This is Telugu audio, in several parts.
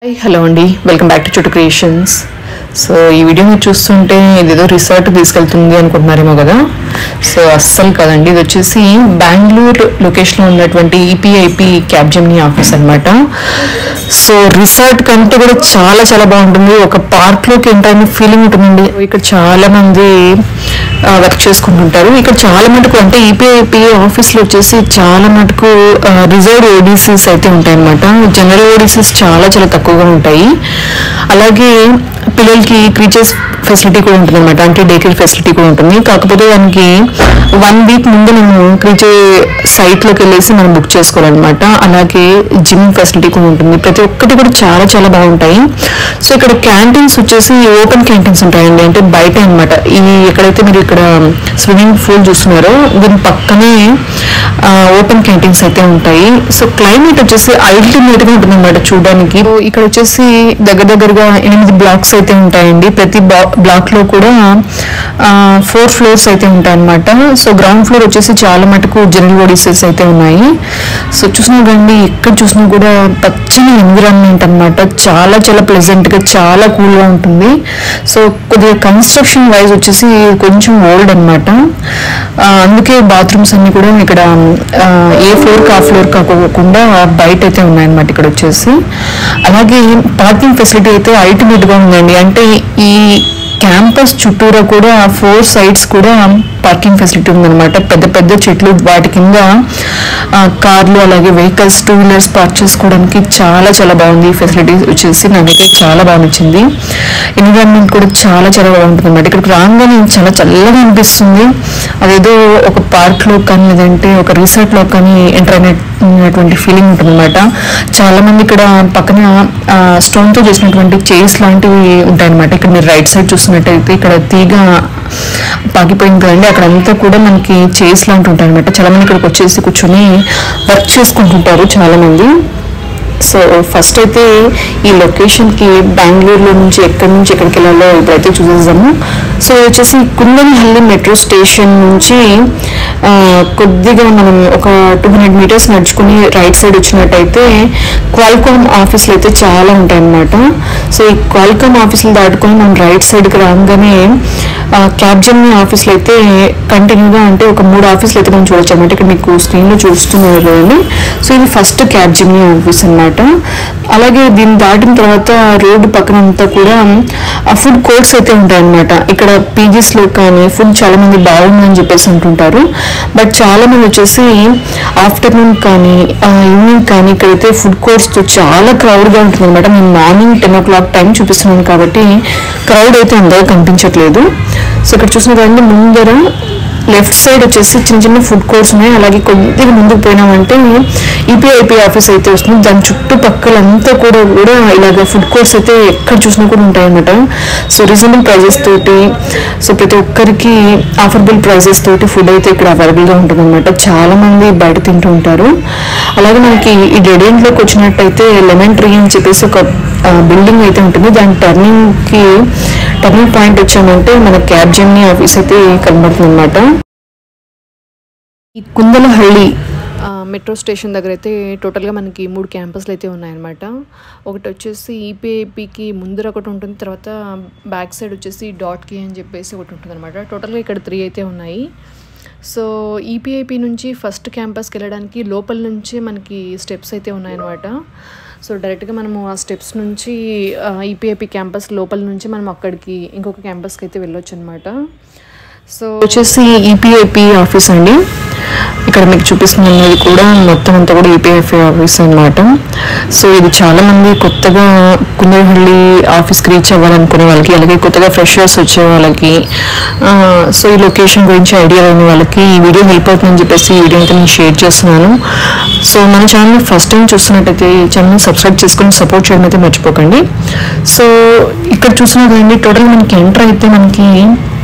హాయ్ హలో అండి, వెల్కమ్ బ్యాక్ టు చోటు క్రియేషన్స్. సో ఈ వీడియో మీరు చూస్తుంటే ఇదేదో రిసార్ట్ తీసుకెళ్తుంది అనుకుంటున్నారేమో కదా. సో అస్సలు కాదండి, ఇది వచ్చేసి బెంగళూరు లొకేషన్లో ఉన్నటువంటి ఈపీఐపీ క్యాబ్జెమినీ ఆఫీస్ అనమాట. సో రిసార్ట్ కంటే కూడా చాలా చాలా బాగుంటుంది. ఒక పార్క్లోకి ఎంటర్ ఫీలింగ్ ఉంటుందండి. ఇక్కడ చాలా మంది వర్క్ చేసుకుంటుంటారు. ఇక్కడ చాలా మటుకు అంటే ఈపీఐపీ ఆఫీస్లో వచ్చేసి చాలా మటుకు రిజర్వ్డ్ ఓడీసీస్ అయితే ఉంటాయి అనమాట. జనరల్ ఓడీసీస్ చాలా చాలా తక్కువగా ఉంటాయి. అలాగే పిల్లలకి క్రీచర్స్ ఫెసిలిటీ కూడా ఉంటుంది అనమాట. అంటే డే కేర్ ఫెసిలిటీ కూడా ఉంటుంది. కాకపోతే దానికి 1 వీక్ ముందు మేము క్రీచర్ సైట్లోకి వెళ్ళేసి మనం బుక్ చేసుకోవాలన్నమాట. అలాగే జిమ్ ఫెసిలిటీ కూడా ఉంటుంది. ప్రతి ఒక్కటి కూడా చాలా చాలా బాగుంటాయి. సో ఇక్కడ క్యాంటీన్స్ వచ్చేసి ఓపెన్ క్యాంటీన్స్ ఉంటాయండి. అంటే బయట అనమాట. ఈ ఎక్కడైతే మీరు ఇక్కడ స్విమ్మింగ్ పూల్ చూస్తున్నారో దీని పక్కనే ఓపెన్ క్యాంటీన్స్ అయితే ఉంటాయి. సో క్లైమేట్ వచ్చేసి అల్టిమేట్ గా ఉంటుంది అనమాట చూడడానికి. ఇక్కడ వచ్చేసి దగ్గరగా 8 బ్లాక్స్ అయితే ఉంటాయండి. ప్రతి బ్లాక్ లో కూడా 4 ఫ్లోర్స్ అయితే ఉంటాయి అనమాట. సో గ్రౌండ్ ఫ్లోర్ వచ్చేసి చాలా మటుకు జనరల్ ఓడీసీస్ అయితే ఉన్నాయి. సో చూసినా కండి ఎక్కడ చూసినా కూడా పచ్చని ఎన్విరాన్మెంట్ అనమాట. చాలా చాలా ప్లెజెంట్ గా చాలా కూల్ గా ఉంటుంది. సో కొద్దిగా కన్స్ట్రక్షన్ వైజ్ వచ్చేసి కొంచెం ఓల్డ్ అనమాట. అందుకే బాత్రూమ్స్ అన్ని కూడా ఇక్కడ ఏ ఫ్లోర్ కా ఫ్లోర్ కాకుండా బయట అయితే ఉన్నాయన్నమాట ఇక్కడ వచ్చేసి. అలాగే పార్కింగ్ ఫెసిలిటీ అయితే అల్టిమేట్ గా ఉందండి. అంటే ఈ క్యాంపస్ చుట్టూరా కూడా 4 సైడ్స్ కూడా పార్కింగ్ ఫెసిలిటీ ఉందన్నమాట. పెద్ద పెద్ద చెట్లు, వాటి కింద కార్లు అలాగే వెహికల్స్ 2 వీలర్స్ పార్క్ చేసుకోవడానికి చాలా చాలా బాగుంది. ఈ ఫెసిలిటీ వచ్చేసి నాకైతే చాలా బాగా నచ్చింది. ఎన్విరాన్మెంట్ కూడా చాలా చాలా బాగుంటుంది అన్నమాట. ఇక్కడికి రాగానే చాలా చల్లగా అనిపిస్తుంది. అదేదో ఒక పార్క్లో కానీ లేదంటే ఒక రిసార్ట్లో కానీ ఎంటర్ అయినటువంటి ఫీలింగ్ ఉంటుంది అనమాట. చాలా మంది ఇక్కడ పక్కన స్టోన్తో చేసినటువంటి చైర్స్ లాంటివి ఉంటాయన్నమాట. ఇక్కడ మీరు రైట్ సైడ్ చూస్తున్నట్టయితే ఇక్కడ తీగ పాకిపోయింది కదండి, అక్కడంతా కూడా మనకి చైర్స్ లాంటివి ఉంటాయి అనమాట. చాలా మంది ఇక్కడికి వచ్చేసి కూర్చొని వర్క్ చేసుకుంటుంటారు చాలా మంది. సో ఫస్ట్ అయితే ఈ లొకేషన్కి బెంగళూరులో నుంచి ఎక్కడికి వెళ్ళాలో ఇప్పుడైతే చూసేద్దాము. సో వచ్చేసి కుందనహల్లి మెట్రో స్టేషన్ నుంచి కొద్దిగా మనం ఒక 200 మీటర్స్ నడుచుకుని రైట్ సైడ్ వచ్చినట్టయితే క్వాల్కామ్ ఆఫీసులు అయితే చాలా ఉంటాయి అన్నమాట. సో ఈ క్వాల్కామ్ ఆఫీసులు దాటుకొని మనం రైట్ సైడ్కి రాగానే క్యాబ్జెమినీ ఆఫీసులు అయితే కంటిన్యూగా అంటే ఒక 3 ఆఫీసులు అయితే మనం చూడొచ్చు అనమాట. ఇక్కడ మీకు స్క్రీన్లో చూస్తున్నారు కదండి. సో ఇది ఫస్ట్ క్యాబ్జెమినీ ఆఫీస్ అనమాట. అలాగే దీన్ని దాటిన తర్వాత రోడ్డు పక్కన అంతా కూడా ఫుడ్ కోర్ట్స్ అయితే ఉంటాయి అన్నమాట. ఇక్కడ పీజీస్లో కానీ ఫుడ్ చాలా మంది బాగుందని చెప్పేసి అంటుంటారు. బట్ చాలా మంది వచ్చేసి ఆఫ్టర్నూన్ కానీ ఈవినింగ్ కానీ ఇక్కడైతే ఫుడ్ కోర్ట్స్తో చాలా క్రౌడ్గా ఉంటుంది అనమాట. నేను మార్నింగ్ 10 o'clock టైం చూపిస్తున్నాను కాబట్టి క్రౌడ్ అయితే అందరూ కనిపించట్లేదు. సో ఇక్కడ చూసిన కదండి ముందర లెఫ్ట్ సైడ్ వచ్చేసి చిన్న చిన్న ఫుడ్ కోర్ట్స్ ఉన్నాయి. అలాగే కొద్దిగా ముందుకు పోయినామంటే ఈపీఐపీ ఆఫీస్ అయితే వస్తుంది. దాని చుట్టుపక్కలంతా కూడా ఇలాగ ఫుడ్ కోర్ట్స్ అయితే ఎక్కడ చూసినా కూడా ఉంటాయన్నమాట. సో రీజనబుల్ ప్రైజెస్ తోటి, సో ప్రతి ఒక్కరికి ఆఫర్బుల్ ప్రైజెస్ తోటి ఫుడ్ అయితే ఇక్కడ అవైలబుల్గా ఉంటుంది అనమాట. చాలా మంది బయట తింటూ ఉంటారు. అలాగే మనకి ఈ డెడ్ ఎండ్లోకి వచ్చినట్టయితే లెమన్ ట్రీ అని చెప్పేసి ఒక బిల్డింగ్ అయితే ఉంటుంది. దాని టర్నింగ్ పాయింట్ వచ్చామంటే మన క్యాబ్జెమినీ ఆఫీస్ అయితే కనబడుతుంది అనమాట. ఈ కుందనహల్లి మెట్రో స్టేషన్ దగ్గర అయితే టోటల్గా మనకి 3 క్యాంపస్లు అయితే ఉన్నాయన్నమాట. ఒకటి వచ్చేసి ఈపీఐపీకి ముందర ఒకటి ఉంటుంది, తర్వాత బ్యాక్ సైడ్ వచ్చేసి డాట్కి అని చెప్పేసి ఒకటి ఉంటుంది అనమాట. టోటల్గా ఇక్కడ 3 అయితే ఉన్నాయి. సో ఈపీఐపీ నుంచి ఫస్ట్ క్యాంపస్కి వెళ్ళడానికి లోపల నుంచి మనకి స్టెప్స్ అయితే ఉన్నాయన్నమాట. సో డైరెక్ట్గా మనము ఆ స్టెప్స్ నుంచి ఈపీఐపీ క్యాంపస్ లోపల నుంచి మనం అక్కడికి ఇంకొక క్యాంపస్కి అయితే వెళ్ళొచ్చు అనమాట. సో వచ్చేసి ఈపీఐపీ ఆఫీస్ అండి. ఇక్కడ మీకు చూపిస్తున్నది కూడా మొత్తం అంతా కూడా ఈపీఐపీ ఆఫీస్ అనమాట. సో ఇది చాలామంది కొత్తగా కుందనహల్లి ఆఫీస్కి రీచ్ అవ్వాలనుకునే వాళ్ళకి, అలాగే కొత్తగా ఫ్రెషర్స్ వచ్చే వాళ్ళకి, సో ఈ లొకేషన్ గురించి ఐడియా లేని వాళ్ళకి ఈ వీడియో హెల్ప్ అవుతుందని చెప్పేసి ఈ వీడియో అయితే నేను షేర్ చేస్తున్నాను. సో మన ఛానల్ ఫస్ట్ టైం చూస్తున్నట్టయితే ఈ ఛానల్ సబ్స్క్రైబ్ చేసుకొని సపోర్ట్ చేయడం అయితే మర్చిపోకండి. సో ఇక్కడ చూసినట్లయితే టోటల్ మనకి ఎంటర్ అయితే మనకి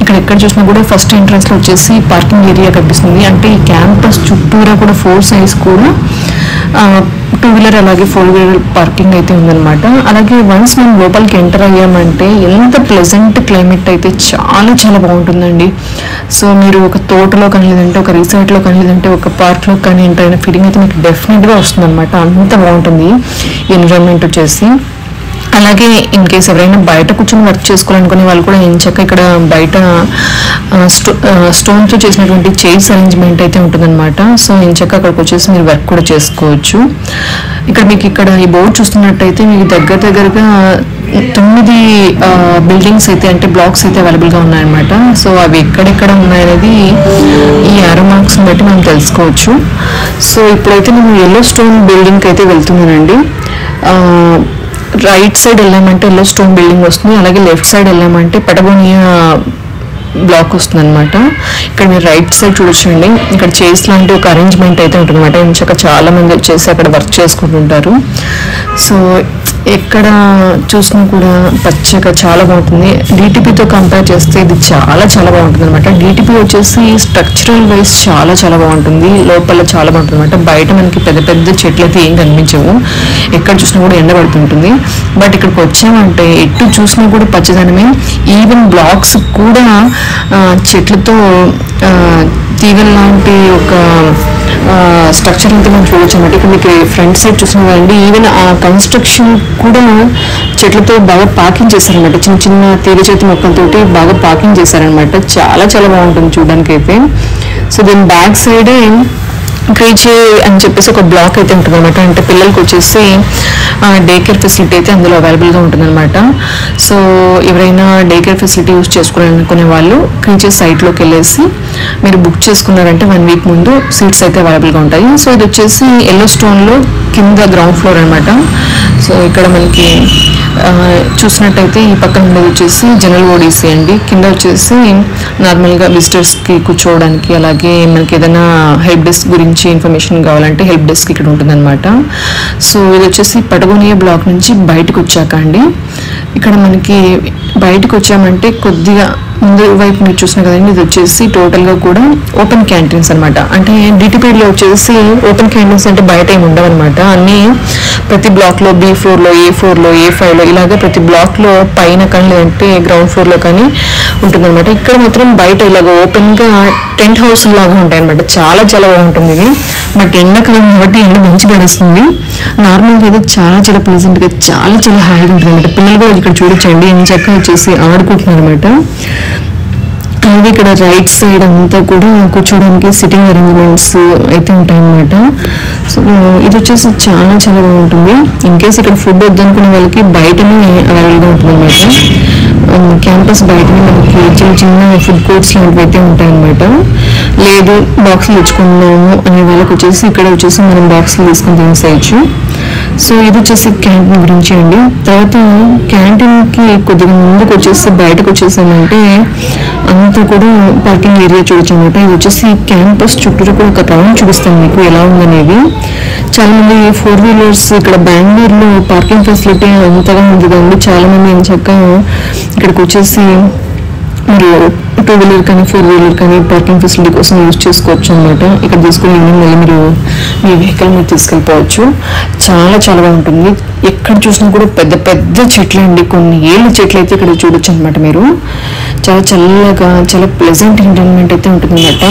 ఇక్కడ ఎక్కడ చూసినా కూడా ఫస్ట్ ఎంట్రన్స్లో వచ్చేసి పార్కింగ్ ఏరియా కనిపిస్తుంది. అంటే ఈ క్యాంపస్ చుట్టూరా కూడా 4 sides కూడా 2 వీలర్ అలాగే 4 వీలర్ పార్కింగ్ అయితే ఉందన్నమాట. అలాగే వన్స్ మనం లోపలికి ఎంటర్ అయ్యామంటే ఎంత ప్లెజెంట్ క్లైమేట్ అయితే చాలా చాలా బాగుంటుందండి. సో మీరు ఒక తోటలో కానీ లేదంటే ఒక రిసార్ట్లో కానీ లేదంటే ఒక పార్క్లో కానీ ఎంటర్ అయిన ఫీలింగ్ అయితే మీకు డెఫినెట్గా వస్తుంది అనమాట. అంత బాగుంటుంది ఈ ఎన్విరాన్మెంట్ వచ్చేసి. అలాగే ఇన్ కేస్ ఎవరైనా బయట కూర్చొని వర్క్ చేసుకోవాలనుకునే వాళ్ళు కూడా ఎంచక్క ఇక్కడ బయట స్టోన్తో చేసినటువంటి చైర్స్ అరేంజ్మెంట్ అయితే ఉంటుందన్నమాట. సో ఎంచక్క అక్కడికి వచ్చేసి మీరు వర్క్ కూడా చేసుకోవచ్చు. ఇక్కడ మీకు ఇక్కడ ఈ బోర్డు చూస్తున్నట్టయితే మీకు దగ్గరగా 9 బిల్డింగ్స్ అయితే అంటే బ్లాక్స్ అయితే అవైలబుల్గా ఉన్నాయన్నమాట. సో అవి ఎక్కడెక్కడ ఉన్నాయనేది ఈ యారో మార్క్స్ బట్టి మనం తెలుసుకోవచ్చు. సో ఇప్పుడైతే నేను ఎల్లో స్టోన్ బిల్డింగ్కి అయితే వెళ్తున్నానండి. రైట్ సైడ్ వెళ్ళామంటే ఎల్లో స్టోన్ బిల్డింగ్ వస్తుంది, అలాగే లెఫ్ట్ సైడ్ వెళ్ళామంటే పటగోనియా బ్లాక్ వస్తుంది అనమాట. ఇక్కడ మీరు రైట్ సైడ్ చూడొచ్చండి, ఇక్కడ చైర్స్ లాంటి ఒక అరేంజ్మెంట్ అయితే ఉంటుంది అనమాట. ఇంచక చాలా మంది వచ్చేసి అక్కడ వర్క్ చేసుకుంటుంటారు. సో ఎక్కడ చూసినా కూడా పచ్చగా చాలా బాగుంటుంది. డిటిపితో కంపేర్ చేస్తే ఇది చాలా బాగుంటుంది అనమాట. డిటిపి వచ్చేసి స్ట్రక్చరల్ వైజ్ చాలా బాగుంటుంది, లోపల చాలా బాగుంటుంది అనమాట. బయట మనకి పెద్ద చెట్లు అయితే ఏం కనిపించవు, ఎక్కడ చూసినా కూడా ఎండ పడుతుంటుంది. బట్ ఇక్కడికి వచ్చామంటే ఎటు చూసినా కూడా పచ్చదనమే. ఈవెన్ బ్లాక్స్ కూడా చెట్లతో తీగల లాంటి ఒక స్ట్రక్చర్ అంతా మనం చూడొచ్చు అనమాట. ఇక్కడ మీకు ఫ్రంట్ సైడ్ చూసినామండి, ఈవెన్ ఆ కన్స్ట్రక్షన్ కూడా చెట్లతో బాగా పాకింగ్ చేశారనమాట. చిన్న తీగ చేతి మొక్కలతోటి బాగా పాకింగ్ చేశారనమాట. చాలా బాగుంటుంది చూడడానికి అయితే. సో దీని బ్యాక్ సైడే క్రీచే అని చెప్పేసి ఒక బ్లాక్ అయితే ఉంటుంది అనమాట. అంటే పిల్లలకి వచ్చేసి డే కేర్ ఫెసిలిటీ అయితే అందులో అవైలబుల్గా ఉంటుందన్నమాట. సో ఎవరైనా డే కేర్ ఫెసిలిటీ యూజ్ చేసుకోవాలనుకునే వాళ్ళు క్రీచే సైట్లోకి వెళ్ళేసి మీరు బుక్ చేసుకున్నారంటే 1 వీక్ ముందు సీట్స్ అయితే అవైలబుల్గా ఉంటాయి. సో ఇది వచ్చేసి ఎల్లో స్టోన్లో కింద గ్రౌండ్ ఫ్లోర్ అనమాట. సో ఇక్కడ మనకి చూసినట్టయితే ఈ పక్కన ఉండేది వచ్చేసి జనరల్ ఓడీసీ అండి. కింద వచ్చేసి నార్మల్గా విజిటర్స్కి కూర్చోవడానికి, అలాగే మనకి ఏదైనా హెల్ప్ డెస్క్ గురించి ఇన్ఫర్మేషన్ కావాలంటే హెల్ప్ డెస్క్ ఇక్కడ ఉంటుందన్నమాట. సో ఇది వచ్చేసి పటగోనియా బ్లాక్ నుంచి బయటకు వచ్చాక అండి, ఇక్కడ మనకి బయటకు వచ్చామంటే కొద్దిగా ముందు వైపు మీరు చూసిన కదండి, ఇది వచ్చేసి టోటల్గా కూడా ఓపెన్ క్యాంటీన్స్ అనమాట. అంటే డిటిపీలో వచ్చేసి ఓపెన్ క్యాంటీన్స్ అంటే బయట ఏమి ఉండవు అనమాట. అన్నీ ప్రతి బ్లాక్లో B ఫ్లోర్లో, A ఫ్లోర్లో, A5లో ఇలాగే ప్రతి బ్లాక్లో పైన కానీ లేదంటే గ్రౌండ్ ఫ్లోర్లో కానీ ఉంటుందన్నమాట. ఇక్కడ మాత్రం బయట ఇలాగ ఓపెన్గా టెంట్ హౌస్ లాగా ఉంటాయి అనమాట. చాలా బాగుంటుంది ఇది. బట్ ఎండాకాలం కాబట్టి ఎండ మంచి గడుస్తుంది. నార్మల్గా అయితే చాలా ప్లెజెంట్గా చాలా హాయిగా ఉంటుంది అనమాట. పిల్లలు కూడా ఇక్కడ చూడొచ్చండి ఎన్ని చక్కగా వచ్చేసి ఆడుకుంటున్నారు అనమాట. అలాగే ఇక్కడ రైట్ సైడ్ అంతా కూడా కూర్చోడానికి సిట్టింగ్ అరేంజ్మెంట్స్ అయితే ఉంటాయన్నమాట. సో ఇది వచ్చేసి చాలా బాగుంటుంది. ఇన్ కేస్ ఇక్కడ ఫుడ్ వద్దనుకునే వాళ్ళకి బయటనే అవైలబుల్గా ఉంటుంది అనమాట. క్యాంపస్ బయటనే మనకి చిన్న ఫుడ్ కోర్ట్స్ లాంటివి అయితే ఉంటాయన్నమాట. లేదు బాక్సులు తెచ్చుకున్నాము అనే వాళ్ళకి వచ్చేసి ఇక్కడ వచ్చేసి మనం బాక్సులు తీసుకొని తినేసేయచ్చు. సో ఇది వచ్చేసి క్యాంటీన్ గురించి అండి. తర్వాత క్యాంటీన్కి కొద్దిగా ముందుకు వచ్చేసి బయటకు వచ్చేసామంటే అంతా కూడా పార్కింగ్ ఏరియా చూడొచ్చు అనమాట. ఇది వచ్చేసి క్యాంపస్ చుట్టూ కూడా ఒక రౌండ్ చూపిస్తాను మీకు ఎలా ఉందనేది. చాలా మంది 4 వీలర్స్ ఇక్కడ బెంగళూరులో పార్కింగ్ ఫెసిలిటీ అంతగా ఉంది కదండి. చాలా మంది ఏం చక్కగా ఇక్కడికి వచ్చేసి మీరు 2 వీలర్ కానీ 4 వీలర్ కానీ పార్కింగ్ ఫెసిలిటీ కోసం యూజ్ చేసుకోవచ్చు అనమాట. ఇక్కడ తీసుకుని మళ్ళీ మీరు మీ వెహికల్ మీద తీసుకెళ్ళిపోవచ్చు. చాలా బాగుంటుంది. ఎక్కడ చూసినా కూడా పెద్ద చెట్లు అండి, కొన్ని ఏళ్ళ చెట్లు అయితే ఇక్కడ చూడొచ్చు అనమాట. మీరు చాలా చల్లగా చాలా ప్లెజెంట్ ఎంటర్టైన్మెంట్ అయితే ఉంటుంది అనమాట.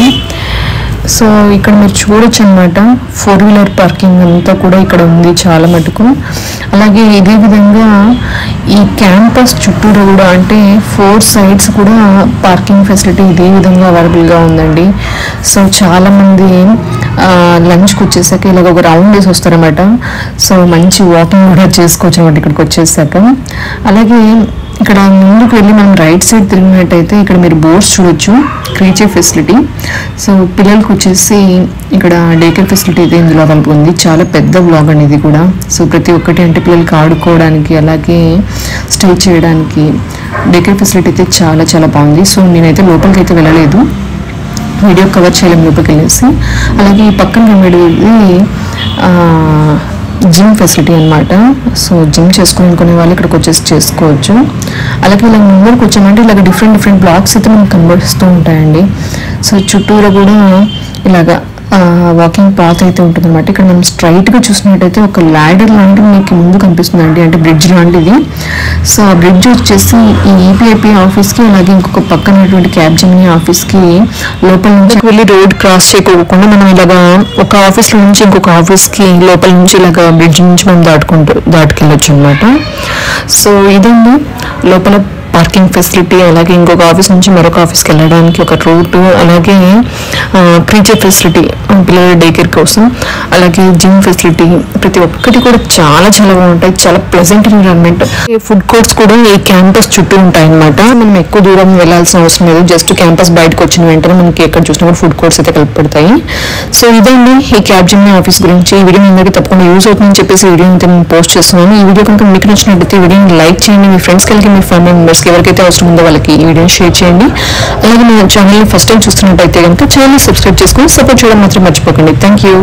సో ఇక్కడ మీరు చూడొచ్చు అనమాట 4 వీలర్ పార్కింగ్ అంతా కూడా ఇక్కడ ఉంది చాలా మటుకు. అలాగే ఇదే విధంగా ఈ క్యాంపస్ చుట్టూరు కూడా అంటే 4 సైడ్స్ కూడా పార్కింగ్ ఫెసిలిటీ ఇదే విధంగా అవైలబుల్గా ఉందండి. సో చాలామంది లంచ్కి వచ్చేసాక ఇలాగ ఒక రౌండ్ వేసి వస్తారన్నమాట. సో మంచి వాకింగ్ కూడా చేసుకోవచ్చు అనమాట ఇక్కడికి వచ్చేసాక. అలాగే ఇక్కడ ముందుకు వెళ్ళి మనం రైట్ సైడ్ తిరిగినట్టయితే ఇక్కడ మీరు బోర్డ్స్ చూడొచ్చు, క్రీచే ఫెసిలిటీ. సో పిల్లలకి వచ్చేసి ఇక్కడ డే కేర్ ఫెసిలిటీ అయితే ఇందులో అవైలబుల్ ఉంది. చాలా పెద్ద బ్లాగ్ అండి ఇది కూడా. సో ప్రతి ఒక్కటి అంటే పిల్లలకి ఆడుకోవడానికి అలాగే స్టే చేయడానికి డే కేర్ ఫెసిలిటీ అయితే చాలా బాగుంది. సో నేనైతే లోపలికి అయితే వెళ్ళలేదు, వీడియో కవర్ చేయలేము లోపలికి వెళ్ళేసి. అలాగే ఈ పక్కన కనబడేది జిమ్ ఫెసిలిటీ అనమాట. సో జిమ్ చేసుకునే వాళ్ళు ఇక్కడికి వచ్చేసి చేసుకోవచ్చు. అలాగే ఇలా ముందరికి వచ్చామంటే ఇలాగ డిఫరెంట్ బ్లాక్స్ అయితే మనకు కనబడుతూ ఉంటాయండి. సో చుట్టూరా కూడా ఇలాగా వాకింగ్ పాత్ అయితే ఉంటుంది అనమాట. ఇక్కడ మనం స్ట్రైట్గా చూసినట్టయితే ఒక ల్యాడర్ లాంటిది మీకు ముందు కనిపిస్తుందండి, అంటే బ్రిడ్జ్ లాంటిది. సో ఆ బ్రిడ్జ్ వచ్చేసి ఈ ఈపీఐపీ ఆఫీస్కి అలాగే ఇంకొక పక్కనటువంటి క్యాబ్జెమినీ ఆఫీస్కి లోపల నుంచి వెళ్ళి రోడ్ క్రాస్ చేయకోకుండా మనం ఇలాగా ఒక ఆఫీస్ నుంచి ఇంకొక ఆఫీస్కి లోపల నుంచి ఇలాగా బ్రిడ్జ్ నుంచి మనం దాటుకెళ్ళొచ్చు అనమాట. సో ఇదండి లోపల పార్కింగ్ ఫెసిలిటీ, అలాగే ఇంకొక ఆఫీస్ నుంచి మరొక ఆఫీస్కి వెళ్ళడానికి ఒక రూట్, అలాగే క్రీచర్ ఫెసిలిటీ పిల్లల డే కేర్ కోసం, అలాగే జిమ్ ఫెసిలిటీ, ప్రతి ఒక్కటి కూడా చాలా చాలా బాగుంటాయి. చాలా ప్లెజెంట్ ఎన్విరాన్మెంట్. ఫుడ్ కోర్ట్స్ కూడా ఈ క్యాంపస్ చుట్టూ ఉంటాయి అనమాట. మనం ఎక్కువ దూరం వెళ్ళాల్సిన అవసరం లేదు. జస్ట్ క్యాంపస్ బయటకు వచ్చిన వెంటనే మనకి ఎక్కడ చూసినా కూడా ఫుడ్ కోర్ట్స్ అయితే కలుపుతాయి. సో ఇదండి ఈ క్యాబ్జెమినీ ఆఫీస్ గురించి. ఈ వీడియో మీ అందరికీ తప్పకుండా యూజ్ అవుతుందని చెప్పేసి ఈ వీడియో నేను పోస్ట్ చేస్తున్నాను. ఈ వీడియో కనుక మీకు నచ్చినట్లయితే ఈ వీడియోని లైక్ చేయండి, మీ ఫ్రెండ్స్కి అలాగే మీ ఫ్యామిలీ మెంబర్స్కి ఎవరికైతే అవసరం ఉందో వాళ్ళకి ఈ వీడియోని షేర్ చేయండి. అలాగే మన ఛానల్ని ఫస్ట్ టైం చూస్తున్నట్టయితే కనుక ఛానల్ని సబ్స్క్రైబ్ చేసుకొని సపోర్ట్ చేయడం మాత్రం మర్చిపోకండి. Thank you.